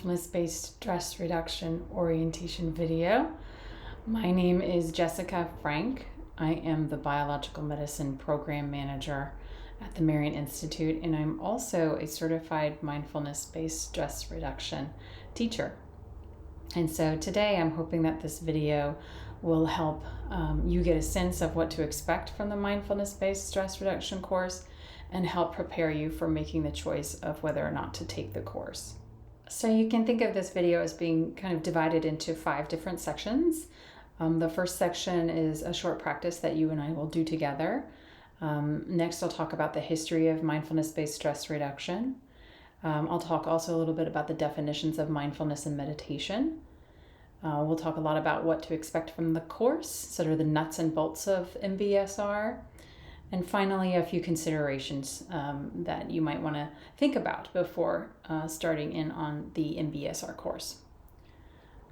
mindfulness-based stress reduction orientation video. My name is Jessica Frank. I am the Biological Medicine Program Manager at the Marion Institute, and I'm also a certified mindfulness-based stress reduction teacher. And so today I'm hoping that this video will help you get a sense of what to expect from the mindfulness-based stress reduction course and help prepare you for making the choice of whether or not to take the course. So you can think of this video as being kind of divided into 5 different sections. The first section is a short practice that you and I will do together. Next, I'll talk about the history of mindfulness-based stress reduction. I'll talk also a little bit about the definitions of mindfulness and meditation. We'll talk a lot about what to expect from the course, sort of the nuts and bolts of MBSR. And finally, a few considerations that you might want to think about before starting in on the MBSR course.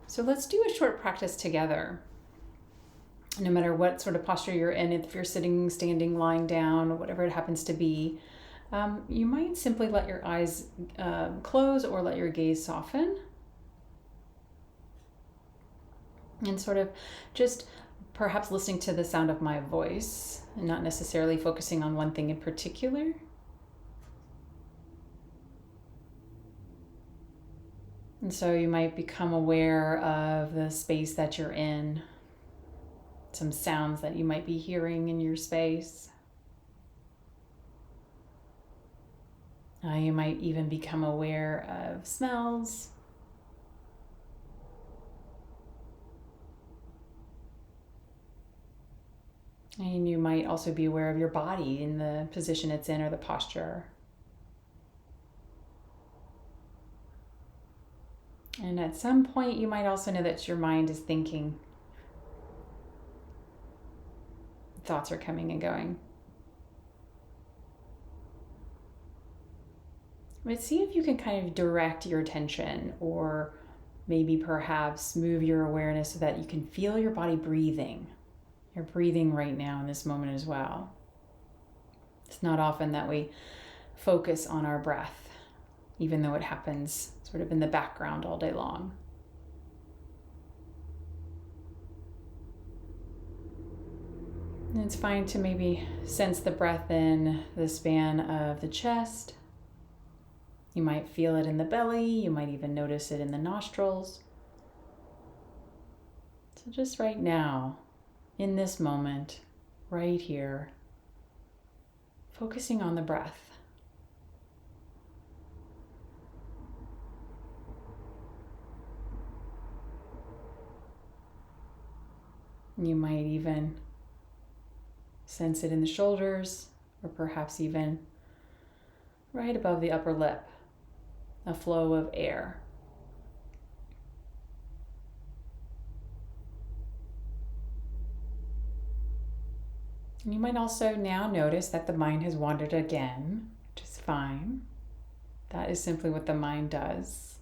So let's do a short practice together. No matter what sort of posture you're in, if you're sitting, standing, lying down, whatever it happens to be, you might simply let your eyes close or let your gaze soften. And sort of just perhaps listening to the sound of my voice and not necessarily focusing on one thing in particular. And so you might become aware of the space that you're in, some sounds that you might be hearing in your space. You might even become aware of smells. And you might also be aware of your body in the position it's in or the posture. And at some point, you might also know that your mind is thinking. Thoughts are coming and going. But see if you can kind of direct your attention or maybe perhaps move your awareness so that you can feel your body breathing. You're breathing right now in this moment as well. It's not often that we focus on our breath, even though it happens sort of in the background all day long. And it's fine to maybe sense the breath in the span of the chest. You might feel it in the belly. You might even notice it in the nostrils. So just right now, in this moment, right here, focusing on the breath. You might even sense it in the shoulders, or perhaps even right above the upper lip, a flow of air. And you might also now notice that the mind has wandered again, which is fine. That is simply what the mind does.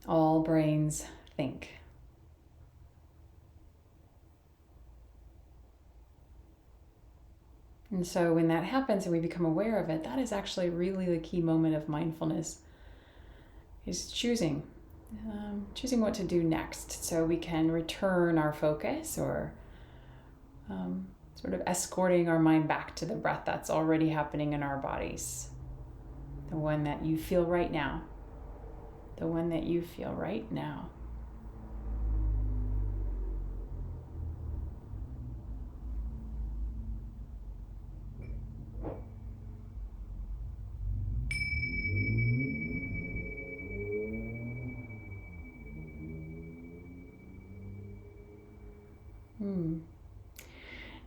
All brains think. And so when that happens and we become aware of it, that is actually really the key moment of mindfulness, is choosing what to do next so we can return our focus or sort of escorting our mind back to the breath that's already happening in our bodies. The one that you feel right now. The one that you feel right now.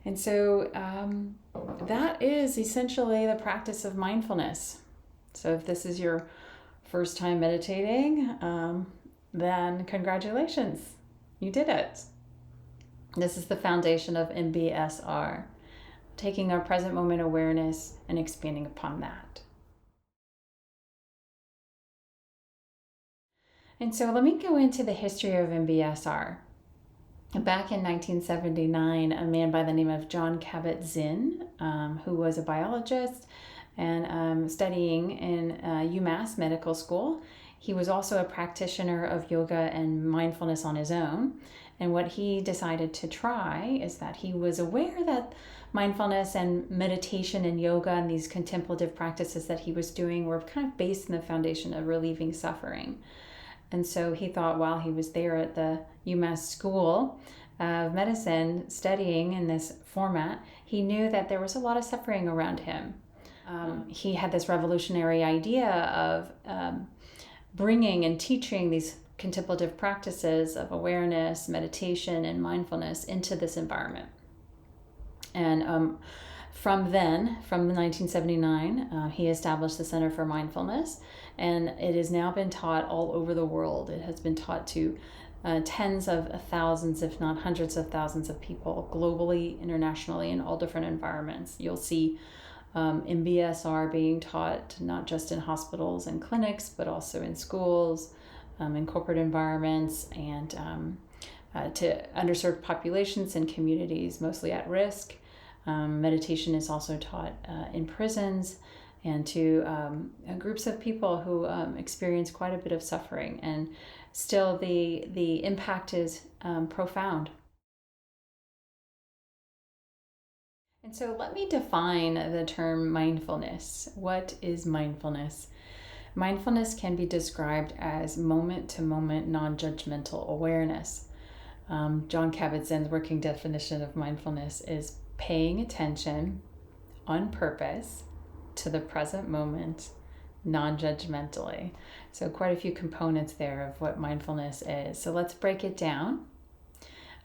And so that is essentially the practice of mindfulness. So if this is your first time meditating, then congratulations, you did it. This is the foundation of MBSR, taking our present moment awareness and expanding upon that. And so let me go into the history of MBSR. Back in 1979, a man by the name of Jon Kabat-Zinn, who was a biologist and studying in UMass Medical School. He was also a practitioner of yoga and mindfulness on his own. And what he decided to try is that he was aware that mindfulness and meditation and yoga and these contemplative practices that he was doing were kind of based in the foundation of relieving suffering. And so he thought while he was there at the UMass School of Medicine studying in this format, he knew that there was a lot of suffering around him. He had this revolutionary idea of bringing and teaching these contemplative practices of awareness, meditation, and mindfulness into this environment. And from 1979, he established the Center for Mindfulness, and it has now been taught all over the world. It has been taught to tens of thousands, if not hundreds of thousands of people globally, internationally, in all different environments. You'll see MBSR being taught not just in hospitals and clinics, but also in schools, in corporate environments, and to underserved populations and communities mostly at risk. Meditation is also taught in prisons and to groups of people who experience quite a bit of suffering, and still the impact is profound. And so let me define the term mindfulness. What is mindfulness? Mindfulness can be described as moment-to-moment non-judgmental awareness. Jon Kabat-Zinn's working definition of mindfulness is paying attention on purpose to the present moment non-judgmentally. So quite a few components there of what mindfulness is. So let's break it down.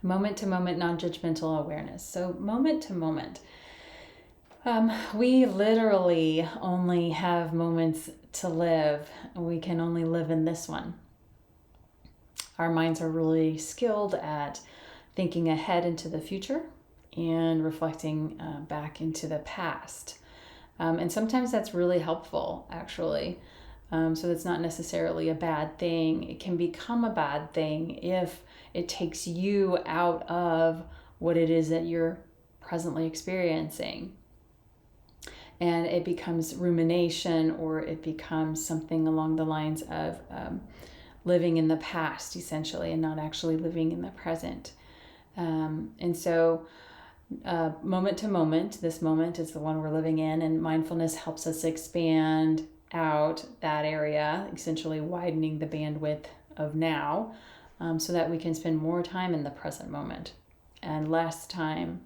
Moment-to-moment non-judgmental awareness. So moment-to-moment. We literally only have moments to live. We can only live in this one. Our minds are really skilled at thinking ahead into the future and reflecting back into the past. And sometimes that's really helpful, actually. So that's not necessarily a bad thing. It can become a bad thing if it takes you out of what it is that you're presently experiencing. And it becomes rumination, or it becomes something along the lines of living in the past, essentially, and not actually living in the present. And so moment to moment, this moment is the one we're living in, and mindfulness helps us expand out that area, essentially widening the bandwidth of now, so that we can spend more time in the present moment and less time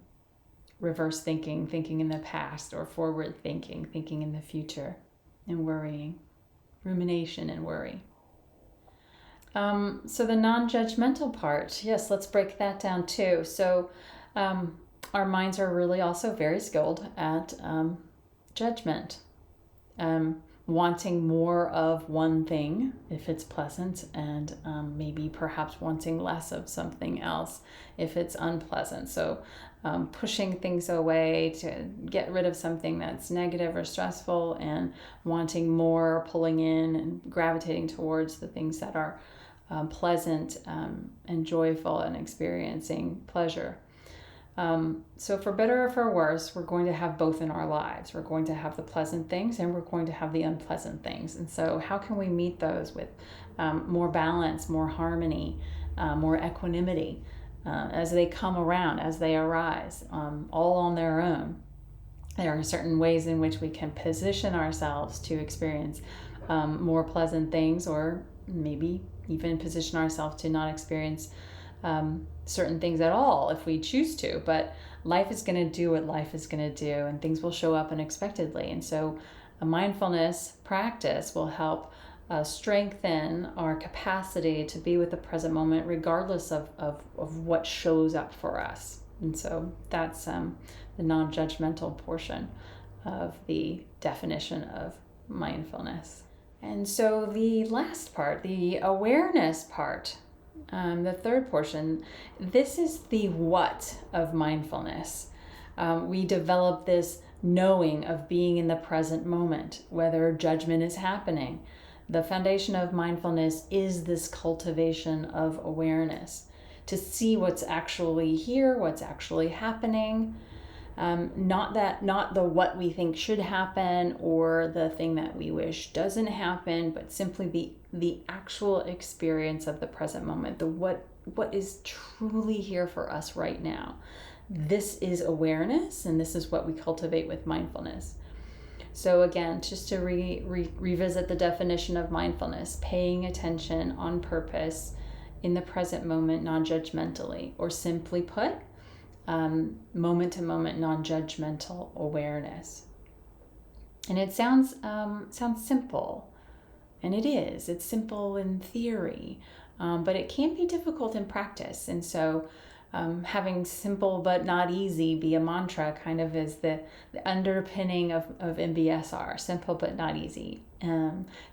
reverse thinking in the past, or forward thinking in the future, and worrying, rumination and worry. So the non-judgmental part, yes, let's break that down too. So our minds are really also very skilled at judgment, wanting more of one thing if it's pleasant, and maybe perhaps wanting less of something else if it's unpleasant. So pushing things away to get rid of something that's negative or stressful, and wanting more, pulling in and gravitating towards the things that are pleasant and joyful, and experiencing pleasure. So for better or for worse, we're going to have both in our lives. We're going to have the pleasant things, and we're going to have the unpleasant things. And so how can we meet those with more balance, more harmony, more equanimity as they come around, as they arise, all on their own? There are certain ways in which we can position ourselves to experience more pleasant things, or maybe even position ourselves to not experience certain things at all if we choose to. But life is going to do what life is going to do, and things will show up unexpectedly. And so a mindfulness practice will help strengthen our capacity to be with the present moment, regardless of what shows up for us. And so that's the non-judgmental portion of the definition of mindfulness. And so the last part, the awareness part, the third portion, this is the what of mindfulness. We develop this knowing of being in the present moment, whether judgment is happening. The foundation of mindfulness is this cultivation of awareness, to see what's actually here, what's actually happening, Not the what we think should happen or the thing that we wish doesn't happen, but simply the actual experience of the present moment, the what is truly here for us right now. This is awareness, and this is what we cultivate with mindfulness. So again, just to revisit the definition of mindfulness: paying attention on purpose in the present moment, non-judgmentally, or simply put, moment to moment, non-judgmental awareness. And it sounds simple, and it is. It's simple in theory, but it can be difficult in practice. And so having simple but not easy be a mantra kind of is the underpinning of MBSR, simple but not easy.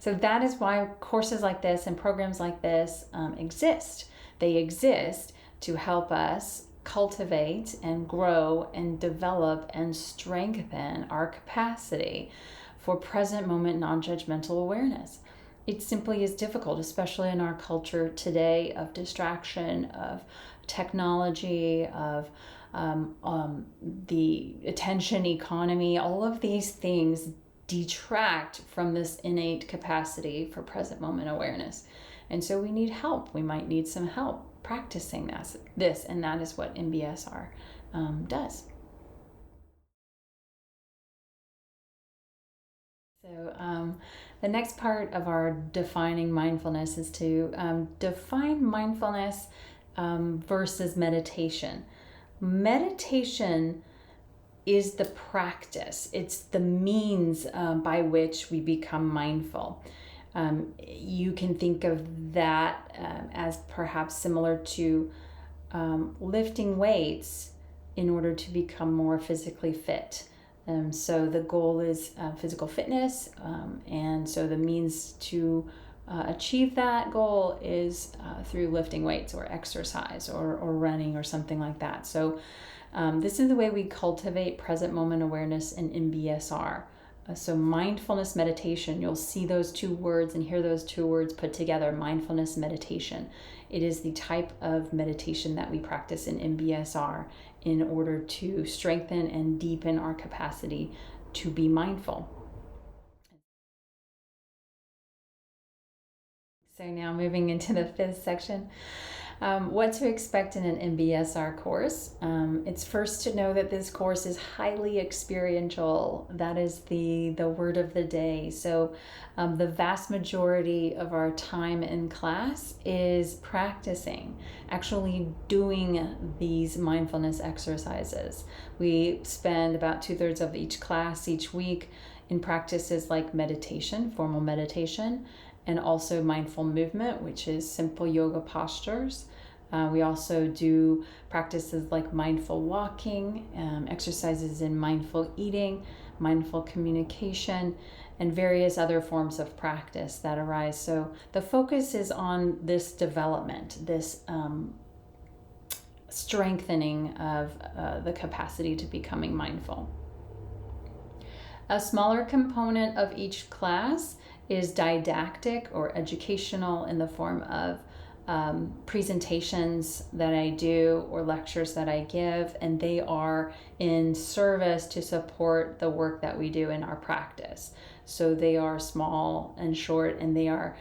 So that is why courses like this and programs like this exist. They exist to help us cultivate and grow and develop and strengthen our capacity for present moment non-judgmental awareness. It simply is difficult, especially in our culture today of distraction, of technology, of the attention economy. All of these things detract from this innate capacity for present moment awareness. And so we need help. We might need some help practicing this, and that is what MBSR does. So the next part of our defining mindfulness is to define mindfulness versus meditation. Meditation is the practice. It's the means by which we become mindful. You can think of that as perhaps similar to lifting weights in order to become more physically fit. So the goal is physical fitness, and so the means to achieve that goal is through lifting weights or exercise or running or something like that. So this is the way we cultivate present moment awareness in MBSR. So mindfulness meditation, you'll see those two words and hear those two words put together, mindfulness meditation. It is the type of meditation that we practice in MBSR in order to strengthen and deepen our capacity to be mindful. So now moving into the fifth section, what to expect in an MBSR course. It's first to know that this course is highly experiential. That is the word of the day. So the vast majority of our time in class is practicing, actually doing these mindfulness exercises. We spend about 2/3 of each class each week in practices like meditation, formal meditation, and also mindful movement, which is simple yoga postures. We also do practices like mindful walking, exercises in mindful eating, mindful communication, and various other forms of practice that arise. So the focus is on this development, this strengthening of the capacity to becoming mindful. A smaller component of each class is didactic or educational in the form of presentations that I do or lectures that I give, and they are in service to support the work that we do in our practice. So they are small and short, and they are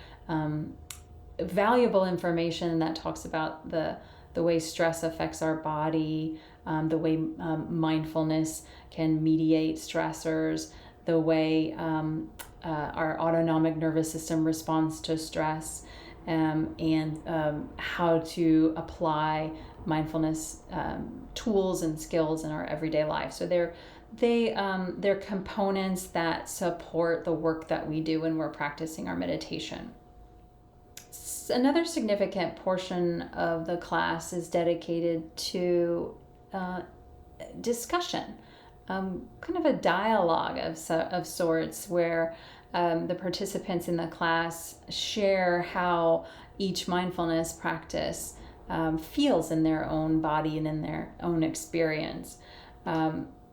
valuable information that talks about the way stress affects our body, the way mindfulness can mediate stressors, the way our autonomic nervous system responds to stress, and how to apply mindfulness tools and skills in our everyday life. So they're components that support the work that we do when we're practicing our meditation. Another significant portion of the class is dedicated to discussion, kind of a dialogue of sorts, where the participants in the class share how each mindfulness practice feels in their own body and in their own experience.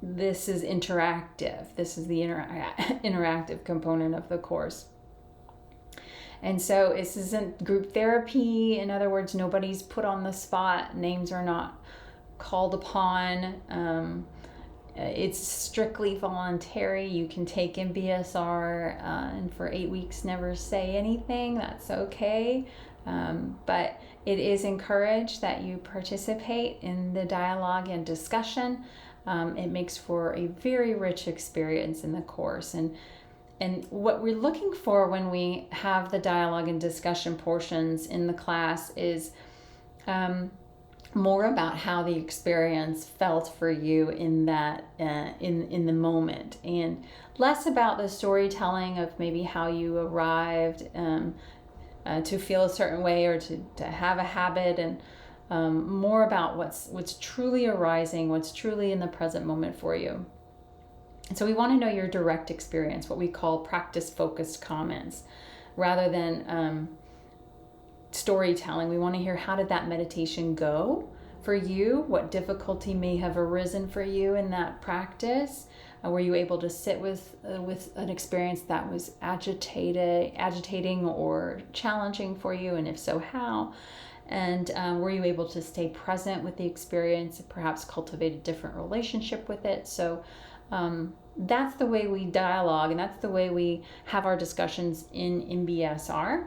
This is interactive. This is the interactive component of the course. And so this isn't group therapy. In other words, nobody's put on the spot. Names are not called upon. It's strictly voluntary. You can take MBSR and for 8 weeks never say anything. That's okay. But it is encouraged that you participate in the dialogue and discussion. It makes for a very rich experience in the course. And what we're looking for when we have the dialogue and discussion portions in the class is more about how the experience felt for you in that in the moment, and less about the storytelling of maybe how you arrived to feel a certain way or to have a habit, and more about what's truly arising, what's truly in the present moment for you. And so we want to know your direct experience, what we call practice-focused comments, rather than storytelling. We want to hear, how did that meditation go for you? What difficulty may have arisen for you in that practice? Were you able to sit with an experience that was agitating or challenging for you? And if so, how? And were you able to stay present with the experience, perhaps cultivate a different relationship with it? So that's the way we dialogue, and that's the way we have our discussions in MBSR,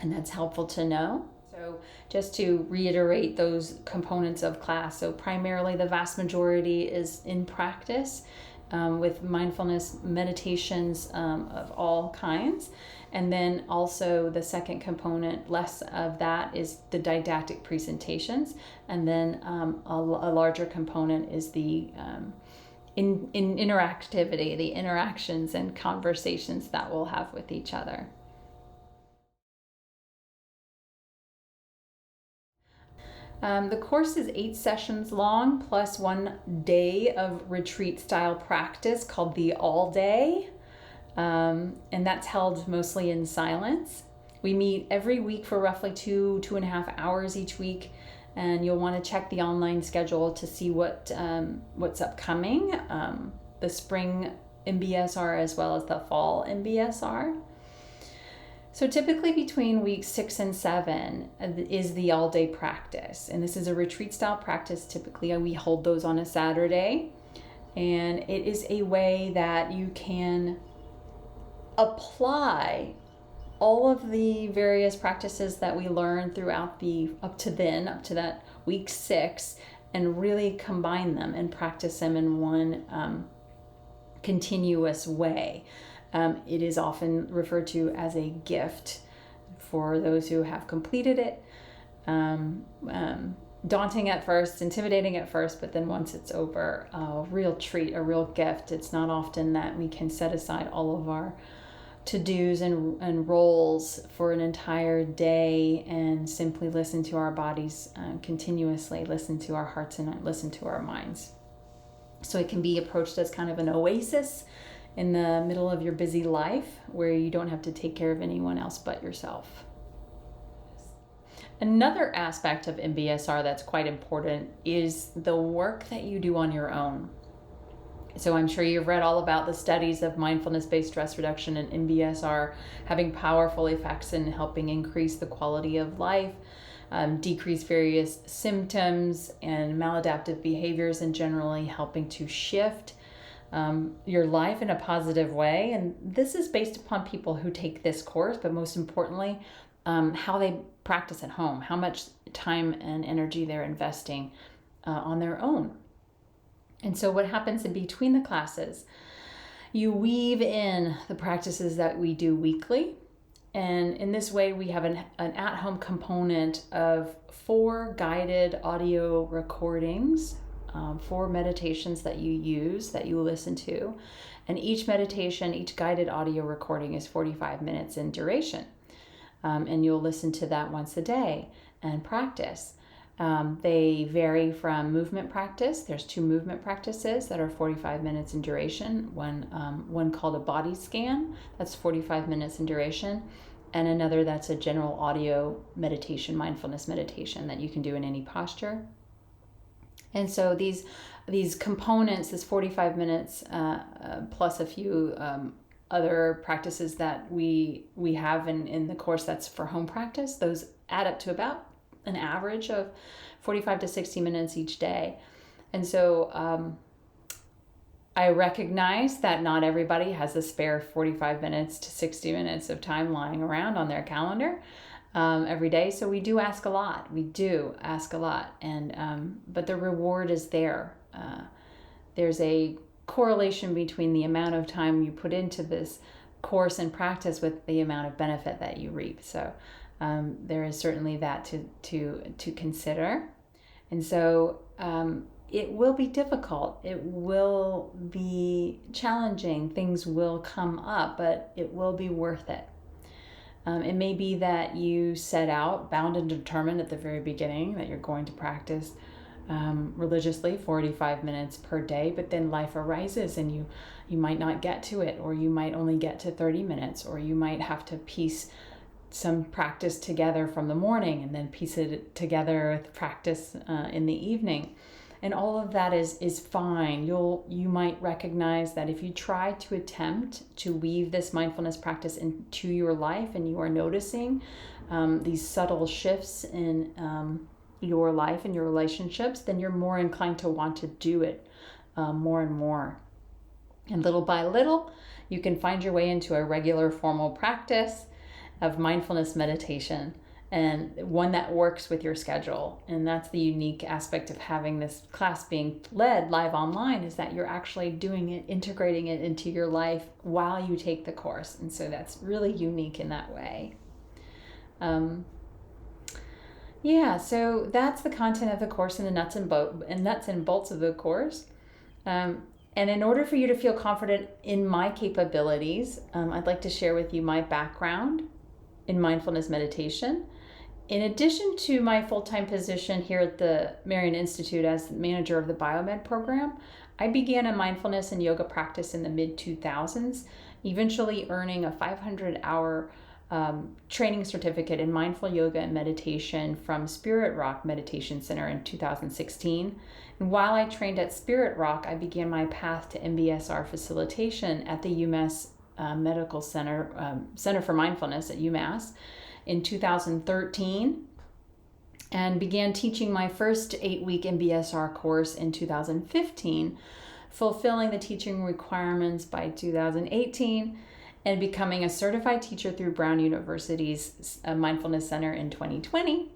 and that's helpful to know. So just to reiterate those components of class, so primarily the vast majority is in practice with mindfulness meditations of all kinds. And then also the second component, less of that, is the didactic presentations. And then a larger component is the in interactivity, the interactions and conversations that we'll have with each other. The course is 8 sessions long, plus 1 day of retreat-style practice called the All Day, and that's held mostly in silence. We meet every week for roughly 2.5 hours each week, and you'll want to check the online schedule to see what's upcoming, the spring MBSR as well as the fall MBSR. So typically between weeks 6 and 7 is the all-day practice. And this is a retreat-style practice. Typically we hold those on a Saturday. And it is a way that you can apply all of the various practices that we learn throughout up to that week 6, and really combine them and practice them in one continuous way. It is often referred to as a gift for those who have completed it. Daunting at first, intimidating at first, but then once it's over, a real treat, a real gift. It's not often that we can set aside all of our to-dos and roles for an entire day and simply listen to our bodies continuously, listen to our hearts and listen to our minds. So it can be approached as kind of an oasis in the middle of your busy life, where you don't have to take care of anyone else but yourself. Another aspect of MBSR that's quite important is the work that you do on your own. So I'm sure you've read all about the studies of mindfulness-based stress reduction and MBSR having powerful effects in helping increase the quality of life, decrease various symptoms and maladaptive behaviors, and generally helping to shift your life in a positive way. And this is based upon people who take this course, but most importantly, how they practice at home, how much time and energy they're investing on their own. And so what happens in between the classes, you weave in the practices that we do weekly. And in this way, we have an at-home component of 4 guided audio recordings, 4 meditations that you listen to. And each meditation, each guided audio recording is 45 minutes in duration. And you'll listen to that once a day and practice. They vary from movement practice. There's 2 movement practices that are 45 minutes in duration. One called a body scan, that's 45 minutes in duration. And another that's a general audio meditation, mindfulness meditation that you can do in any posture. And so these components, this 45 minutes plus a few other practices that we have in the course that's for home practice, those add up to about an average of 45 to 60 minutes each day. And so I recognize that not everybody has a spare 45 minutes to 60 minutes of time lying around on their calendar every day. So we do ask a lot. We do ask a lot. But the reward is there. There's a correlation between the amount of time you put into this course and practice with the amount of benefit that you reap. So there is certainly that to consider. And so it will be difficult. It will be challenging. Things will come up, but it will be worth it. It may be that you set out bound and determined at the very beginning that you're going to practice religiously 45 minutes per day, but then life arises and you might not get to it, or you might only get to 30 minutes, or you might have to piece some practice together from the morning and then piece it together with practice in the evening. And all of that is fine. You might recognize that if you try to attempt to weave this mindfulness practice into your life, and you are noticing these subtle shifts in your life and your relationships, then you're more inclined to want to do it more and more. And little by little, you can find your way into a regular formal practice of mindfulness meditation, and one that works with your schedule. And that's the unique aspect of having this class being led live online, is that you're actually doing it, integrating it into your life while you take the course. And so that's really unique in that way. So that's the content of the course and the nuts and bolts of the course. And in order for you to feel confident in my capabilities, I'd like to share with you my background in mindfulness meditation. In addition to my full-time position here at the Marian Institute as manager of the Biomed program, I began a mindfulness and yoga practice in the mid-2000s, eventually earning a 500-hour training certificate in mindful yoga and meditation from Spirit Rock Meditation Center in 2016. And while I trained at Spirit Rock, I began my path to MBSR facilitation at the UMass Medical Center, Center for Mindfulness at UMass in 2013, and began teaching my first 8-week MBSR course in 2015, fulfilling the teaching requirements by 2018, and becoming a certified teacher through Brown University's Mindfulness Center in 2020.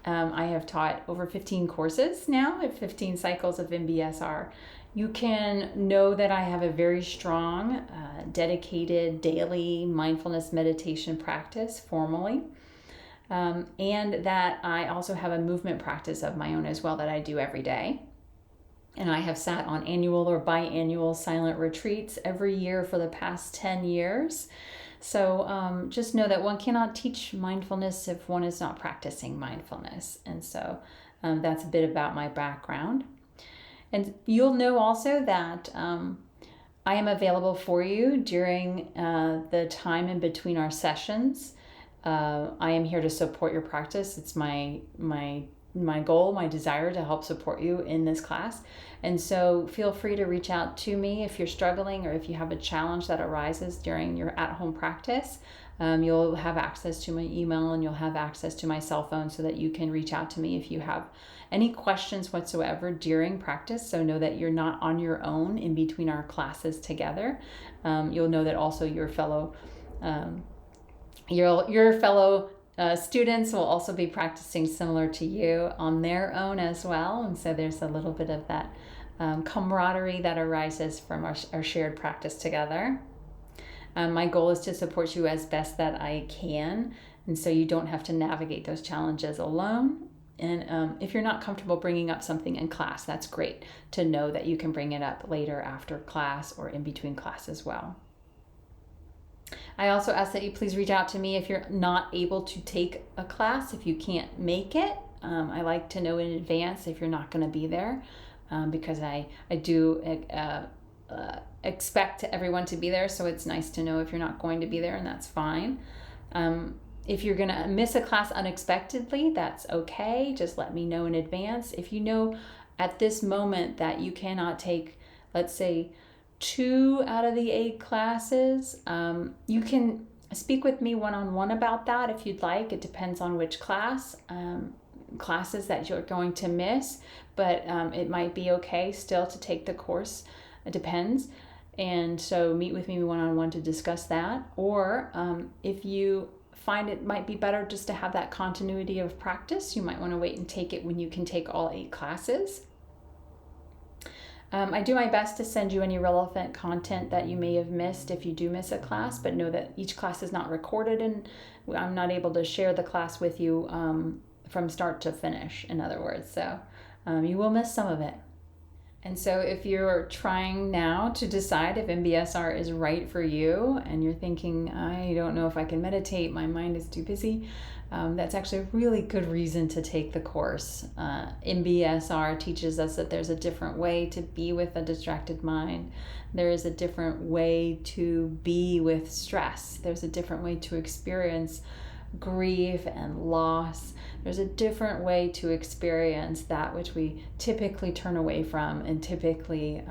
I have taught over 15 courses now at 15 cycles of MBSR. You can know that I have a very strong, dedicated daily mindfulness meditation practice formally, and that I also have a movement practice of my own as well that I do every day. And I have sat on annual or biannual silent retreats every year for the past 10 years. So just know that one cannot teach mindfulness if one is not practicing mindfulness. And so that's a bit about my background. And you'll know also that I am available for you during the time in between our sessions. I am here to support your practice. It's my goal, my desire to help support you in this class. And so feel free to reach out to me if you're struggling, or if you have a challenge that arises during your at-home practice. You'll have access to my email, and you'll have access to my cell phone so that you can reach out to me if you have any questions whatsoever during practice. So know that you're not on your own in between our classes together. You'll know that also your fellow students will also be practicing similar to you on their own as well. And so there's a little bit of that camaraderie that arises from our shared practice together. My goal is to support you as best that I can, and so you don't have to navigate those challenges alone. And if you're not comfortable bringing up something in class, that's great to know that you can bring it up later after class or in between class as well. I also ask that you please reach out to me if you're not able to take a class, if you can't make it. I like to know in advance if you're not going to be there, because I do expect everyone to be there, so it's nice to know if you're not going to be there, and that's fine. If you're going to miss a class unexpectedly, that's okay. Just let me know in advance. If you know at this moment that you cannot take, let's say, 2 out of the 8 classes, you can speak with me one-on-one about that if you'd like. It depends on which classes that you're going to miss, but it might be okay still to take the course It depends. And so meet with me one-on-one to discuss that. Or if you find it might be better just to have that continuity of practice, you might want to wait and take it when you can take all 8 classes. I do my best to send you any relevant content that you may have missed if you do miss a class, but know that each class is not recorded and I'm not able to share the class with you from start to finish, in other words. So you will miss some of it. And so if you're trying now to decide if MBSR is right for you and you're thinking, I don't know if I can meditate, my mind is too busy, that's actually a really good reason to take the course. MBSR teaches us that there's a different way to be with a distracted mind. There is a different way to be with stress. There's a different way to experience grief and loss. There's a different way to experience that which we typically turn away from and typically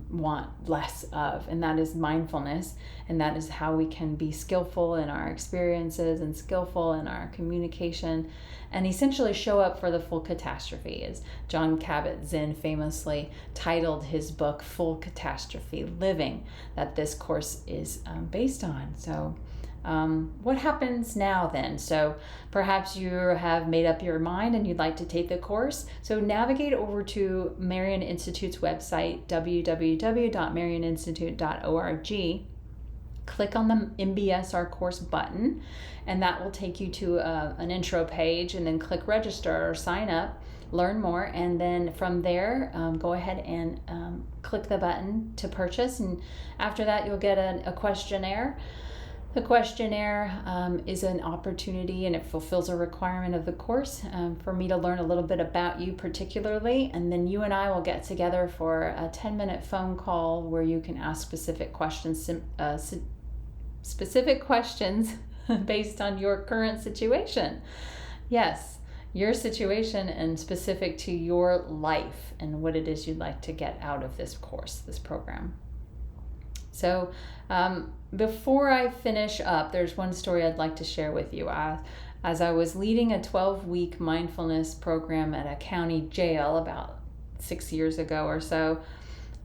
want less of, and that is mindfulness, and that is how we can be skillful in our experiences and skillful in our communication and essentially show up for the full catastrophe, as Jon Kabat-Zinn famously titled his book Full Catastrophe Living, that this course is based on. So what happens now then? So perhaps you have made up your mind and you'd like to take the course. So navigate over to Marian Institute's website, www.marianinstitute.org. Click on the MBSR course button, and that will take you to an intro page, and then click register or sign up, learn more, and then from there go ahead and click the button to purchase. And after that, you'll get a questionnaire. The questionnaire is an opportunity, and it fulfills a requirement of the course for me to learn a little bit about you particularly, and then you and I will get together for a 10-minute phone call where you can ask specific questions based on your current situation. Yes, your situation and specific to your life and what it is you'd like to get out of this course, this program. So before I finish up, there's one story I'd like to share with you. As I was leading a 12-week mindfulness program at a county jail about 6 years ago or so,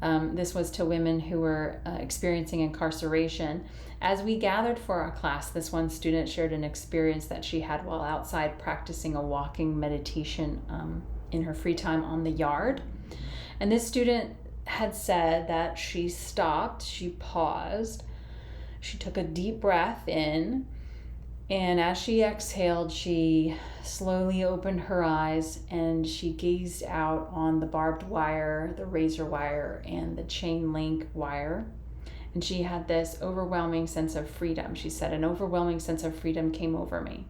this was to women who were experiencing incarceration. As we gathered for our class, this one student shared an experience that she had while outside practicing a walking meditation in her free time on the yard. And this student had said that she stopped, she paused, she took a deep breath in, and as she exhaled, she slowly opened her eyes and she gazed out on the barbed wire, the razor wire, and the chain link wire. And she had this overwhelming sense of freedom. She said, an overwhelming sense of freedom came over me.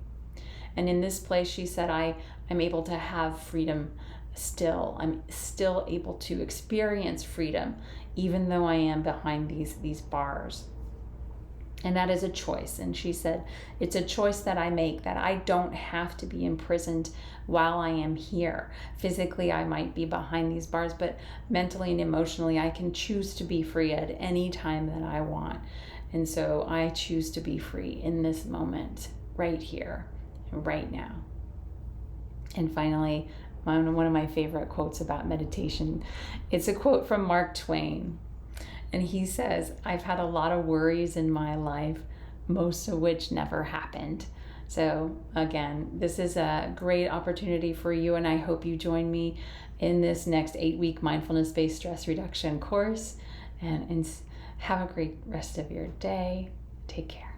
And in this place, she said, I'm able to have freedom still. I'm still able to experience freedom, even though I am behind these bars. And that is a choice. And she said, it's a choice that I make, that I don't have to be imprisoned while I am here. Physically, I might be behind these bars, but mentally and emotionally, I can choose to be free at any time that I want. And so I choose to be free in this moment, right here, right now. And finally, one of my favorite quotes about meditation, it's a quote from Mark Twain. And he says, I've had a lot of worries in my life, most of which never happened. So again, this is a great opportunity for you, and I hope you join me in this next 8-week mindfulness-based stress reduction course. And have a great rest of your day. Take care.